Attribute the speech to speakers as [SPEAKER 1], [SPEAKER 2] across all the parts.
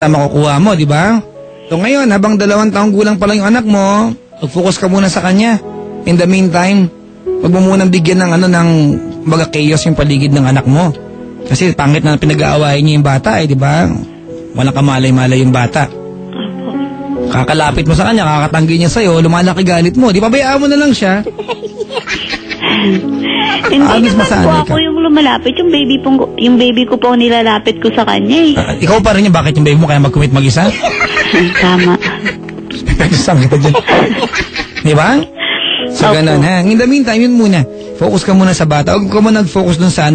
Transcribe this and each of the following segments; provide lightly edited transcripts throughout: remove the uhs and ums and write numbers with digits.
[SPEAKER 1] makukuha mo, di ba? So ngayon, habang 2 taong gulang pa lang yung anak mo, mag-focus ka muna sa kanya. In the meantime, wag mo munang bigyan ng baga chaos yung paligid ng anak mo. Kasi pangit na pinag-aawayan niya yung bata, di ba? Walang kamalay-malay yung bata. Kakalapit mo sa kanya, kakatanggi niya sa'yo, lumalaki galit mo. Di ba bayaan mo na lang siya?
[SPEAKER 2] Hindi naman po ako yung lumalapit. Yung baby ko po nilalapit ko sa kanya eh.
[SPEAKER 1] Ikaw pa rin yung bakit yung baby mo kaya mag-commit mag-isa?
[SPEAKER 2] Tama.
[SPEAKER 1] Pagkasang kita dyan. Di ba? So ganun ha. In the meantime, yun muna. Focus ka muna sa bata. Huwag ka muna nag-focus dun sa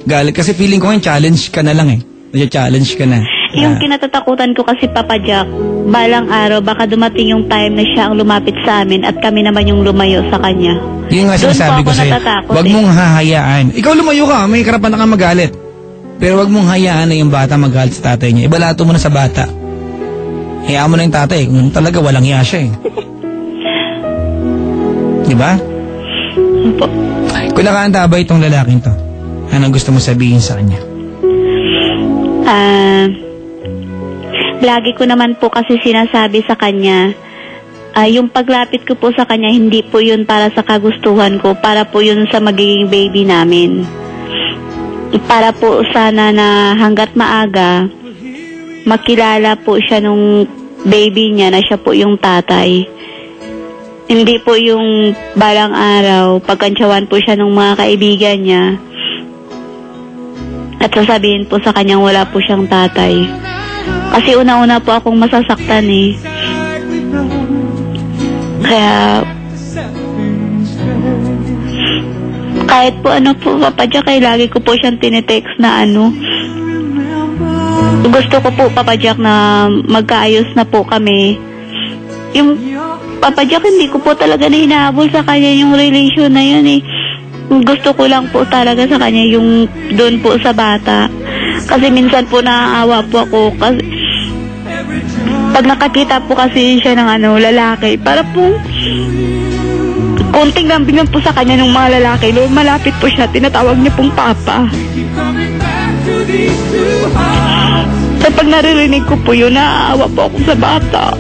[SPEAKER 1] galit. Kasi feeling ko ngayon, challenge ka na lang eh. Challenge ka na.
[SPEAKER 2] Yung kinatatakutan ko kasi, Papa Jack, balang araw, baka dumating yung time na siya ang lumapit sa amin at kami naman yung lumayo sa kanya.
[SPEAKER 1] Yun nga sinasabi ko sa'yo. Huwag mong hahayaan. Ikaw lumayo ka, may karapan na kang magalit. Pero huwag mong hayaan na yung bata magalit sa tatay niya. Ibalato mo na sa bata. Hayaan mo na yung tatay. Kung talaga walang hiya siya eh. Diba?
[SPEAKER 2] Opo.
[SPEAKER 1] Kung nakahanda ba itong lalaking to, anong gusto mo sabihin sa kanya?
[SPEAKER 2] Lagi ko naman po kasi sinasabi sa kanya, yung paglapit ko po sa kanya, hindi po yun para sa kagustuhan ko, para po yun sa magiging baby namin. Para po sana na hanggat maaga, makilala po siya nung baby niya na siya po yung tatay. Hindi po yung balang araw, pagkantsawan po siya ng mga kaibigan niya, at sasabihin po sa kanyang wala po siyang tatay. Kasi una-una po akong masasaktan eh. Kaya, kahit po ano po, Papa Jack, ay lagi ko po siyang tinetext na gusto ko po, Papa Jack, na magkaayos na po kami. Yung, Papa Jack, hindi ko po talaga na hinahabol sa kanya yung relation na yun eh. Gusto ko lang po talaga sa kanya yung doon po sa bata. Kasi minsan po naaawa po ako kasi pag nakakita po kasi siya ng lalaki, para po konting lambing lang po sa kanya ng mga lalaki. Malapit po siya, tinatawag niya pong papa. So pag naririnig ko po yun, naaawa po ako sa bata.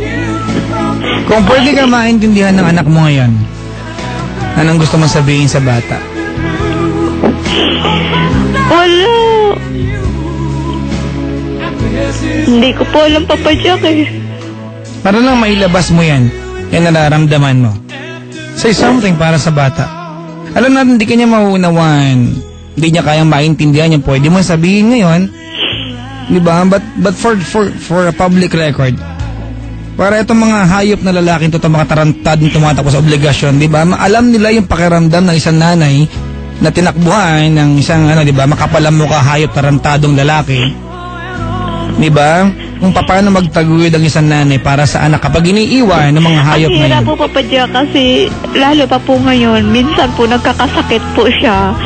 [SPEAKER 1] Kung pwede ka maintindihan ng anak mo ngayon, anong gusto mong sabihin sa bata?
[SPEAKER 2] Wala. Hindi ko po alam, Papa Jack eh.
[SPEAKER 1] Para lang mailabas mo yan nararamdaman mo. Say something para sa bata. Alam natin, hindi kanya mauunawan. Hindi niya kayang maintindihan yung pwede mo sabihin ngayon. Diba? But for a public record, para itong mga hayop na lalaki ito, mga tarantad na tumatakbo sa obligasyon, diba? Alam nila yung pakiramdam ng isang nanay na tinakbuhan ng isang, diba, makapalang mukha hayop tarantadong lalaki. Diba? Kung paano magtaguyod ang isang nanay para sa anak kapag iniiwan ng mga hayop na yun.
[SPEAKER 2] Ang hirap po, Papa Jack, kasi lalo pa po ngayon, minsan po nagkakasakit po siya.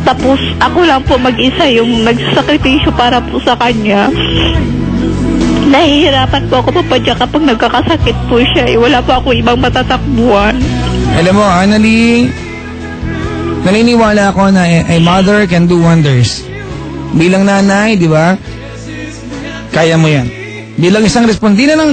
[SPEAKER 2] Tapos ako lang po mag-isa yung nagsasakripisyo para po sa kanya. Nahihirapan po ako, Papa Jack, kapag nagkakasakit po siya. Wala po ako ibang matatakbuhan. Alam
[SPEAKER 1] mo, Annalie, naniniwala ako na a mother can do wonders. Bilang nanay, di ba? Kaya mo yan. Bilang isang hindi na lang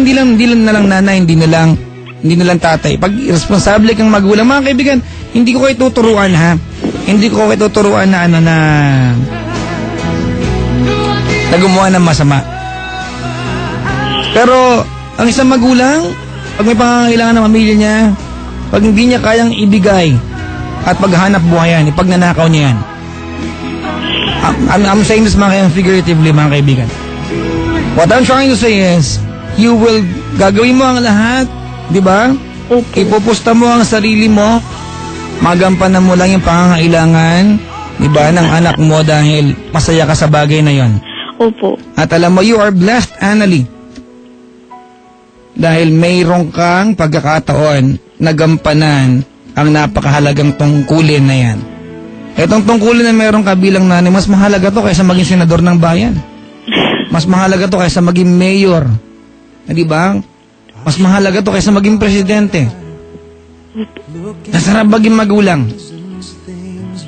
[SPEAKER 1] nanay, hindi na lang tatay. Pag responsable kang magulang, mga kaibigan, hindi ko kayo tuturuan ha. Hindi ko kayo tuturuan na na gumawa ng masama. Pero ang isang magulang, pag may pangangailangan ng pamilya niya, pag hindi niya kayang ibigay at paghanap buhayan, ipagnanakaw niya yan. I'm saying this figuratively, mga kaibigan. What I'm trying to say is, gagawin mo ang lahat, di ba?
[SPEAKER 2] Okay.
[SPEAKER 1] Ipupusta mo ang sarili mo, magampanan mo lang yung pangangailangan, di ba, ng anak mo dahil masaya ka sa bagay na yon.
[SPEAKER 2] Opo.
[SPEAKER 1] At alam mo, you are blessed, Annalie. Dahil mayroong kang pagkakataon na gampanan ang napakahalagang tungkulin na yan. Itong tungkulin na mayroong kabilang nanay, mas mahalaga to kaysa maging senador ng bayan. Mas mahalaga to kaysa maging mayor. Di ba? Mas mahalaga to kaysa maging presidente. Nasarap maging magulang.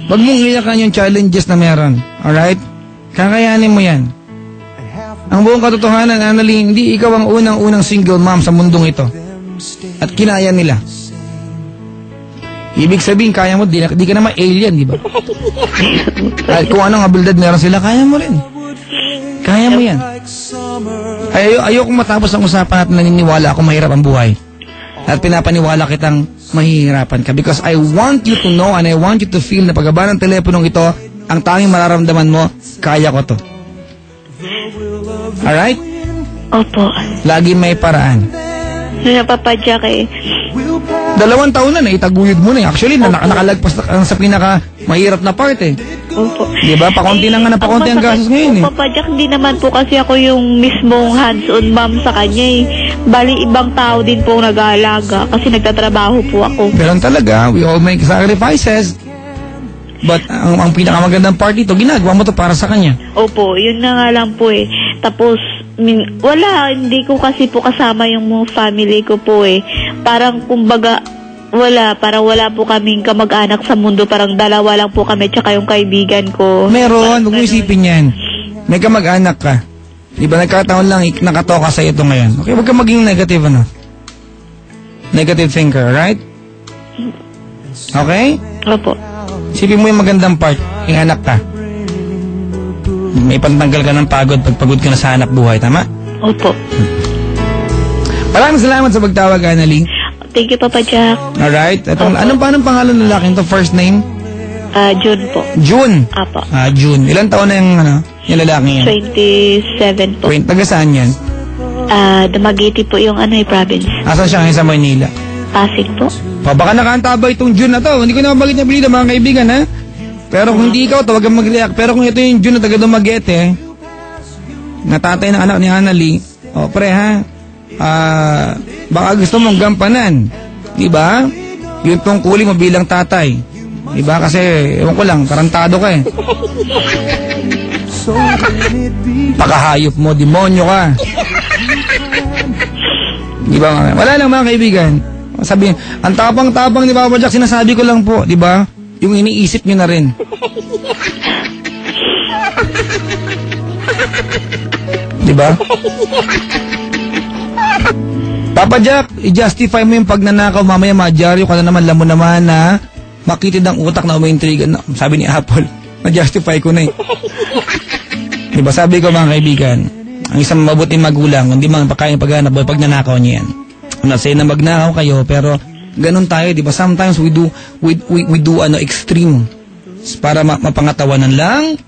[SPEAKER 1] Wag mong iyakan yung challenges na meron. Alright? Kakayanin mo yan. Ang buong katotohanan, Annalyn, hindi ikaw ang unang-unang single mom sa mundong ito. At kinaya nila. Ibig sabihin, kaya mo, di ka naman alien, di ba? At kung anong habilidad meron sila, kaya mo rin. Kaya mo yan. Ayokong matapos ang usapan at naniniwala ako mahirap ang buhay. At pinapaniwala kitang mahihirapan ka. Because I want you to know and I want you to feel na pagkaba ng teleponong ito, ang tanging mararamdaman mo, kaya ko to. Alright?
[SPEAKER 2] Opo.
[SPEAKER 1] Lagi may paraan.
[SPEAKER 2] Napapadyak eh.
[SPEAKER 1] 2 taon na, itaguyod mo na eh. Actually, nakalagpas na sa pinaka mahirap na part eh.
[SPEAKER 2] Opo.
[SPEAKER 1] Diba? Pakunti na nga na pakunti ang gastos ngayon eh.
[SPEAKER 2] Papadyak, hindi naman po kasi ako yung mismong hands-on mom sa kanya eh. Bali, ibang tao din po ang nag-aalaga kasi nagtatrabaho po ako.
[SPEAKER 1] Pero talaga, we all make sacrifices. But ang pinakamagandang part dito, ginagawa mo to para sa kanya.
[SPEAKER 2] Opo, yun na nga lang po eh. Tapos, wala, hindi ko kasi po kasama yung mga family ko po eh. Parang kumbaga, parang wala po kaming kamag-anak sa mundo. Parang dalawa lang po kami, tsaka yung kaibigan ko.
[SPEAKER 1] Meron, huwag mo isipin yan. May kamag-anak ka. Di ba, nagkataon lang, nakatoka sa ito ngayon. Okay, huwag ka maging negative, Negative thinker, right? Okay?
[SPEAKER 2] Opo.
[SPEAKER 1] Isipin mo yung magandang part, yung anak ka. May pantanggal ka ng pagod pag pagod ka na sa hanap buhay, tama?
[SPEAKER 2] Opo.
[SPEAKER 1] Maraming salamat sa pagtawag, Annalyn.
[SPEAKER 2] Thank you, Papa Jack.
[SPEAKER 1] Alright. Anong pangalan ng lalaki ito? First name?
[SPEAKER 2] June po.
[SPEAKER 1] June?
[SPEAKER 2] Apo.
[SPEAKER 1] June. Ilan taon na yung lalaki yan?
[SPEAKER 2] 27 po.
[SPEAKER 1] Taga saan yan?
[SPEAKER 2] Dumaguete po yung province.
[SPEAKER 1] Asan siya ngayon sa Maynila?
[SPEAKER 2] Pasig po.
[SPEAKER 1] Baka nakaantabay itong June na to. Hindi ko na mabagit niya bilida, mga kaibigan, ha? Pero kung hindi ikaw, huwag kang mag-react. Pero kung ito yung June na taga Dumaguete, natatay ng anak ni Annalyn, pre ha, baka gusto mong gampanan. Diba? Yung tungkuli mo bilang tatay. Diba? Kasi, ewan ko lang, tarantado ka eh. Pakahayop mo, demonyo ka. Diba? Wala lang mga kaibigan. Sabihin, ang tapang-tapang ni Papa Jack, sinasabi ko lang po, diba? Yung iniisip nyo na rin. Diba? Papa Jack, i-justify mo yung pagnanakaw, mamaya madyaryo ka na naman, lamon naman na makitid ang utak na umaintriga na, sabi ni Apple, na-justify ko na eh. Diba? Sabi ko mga kaibigan, ang isang mabuting magulang, hindi man pagkain paghanap, pagnanakaw niya yan. I'm not saying na magnakaw kayo, pero ganun tayo, di ba? Sometimes we do extreme para mapangatawanan lang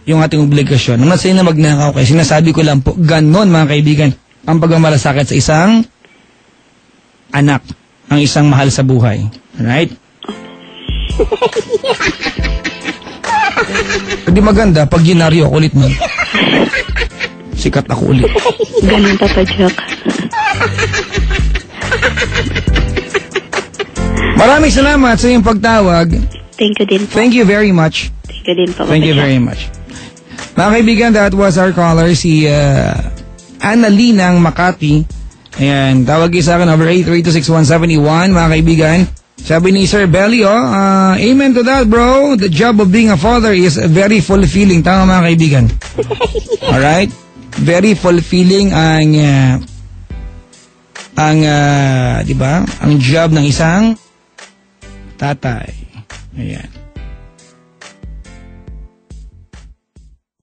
[SPEAKER 1] yung ating obligasyon. I'm not saying na magnakaw kayo. Sinasabi ko lang po, ganun mga kaibigan, ang pagmamalasakit sa isang anak, ang isang mahal sa buhay. Alright? Hindi maganda, pag ginaryo ako ulit mo. Sikat ako ulit.
[SPEAKER 2] Ganun, Papa Jack.
[SPEAKER 1] Maraming salamat sa iyong pagtawag.
[SPEAKER 2] Thank you din po.
[SPEAKER 1] Thank you very much.
[SPEAKER 2] Thank you din po.
[SPEAKER 1] Thank you very much. Mga kaibigan, that was our caller, si Annalyn ng Makati. Ayan, tawag sa akin over 8326171, mga kaibigan. Sabi ni Sir Belly, amen to that, bro. The job of being a father is very fulfilling. Tama mga kaibigan. Alright? Very fulfilling di ba? Ang job ng isang tatay. Ayan.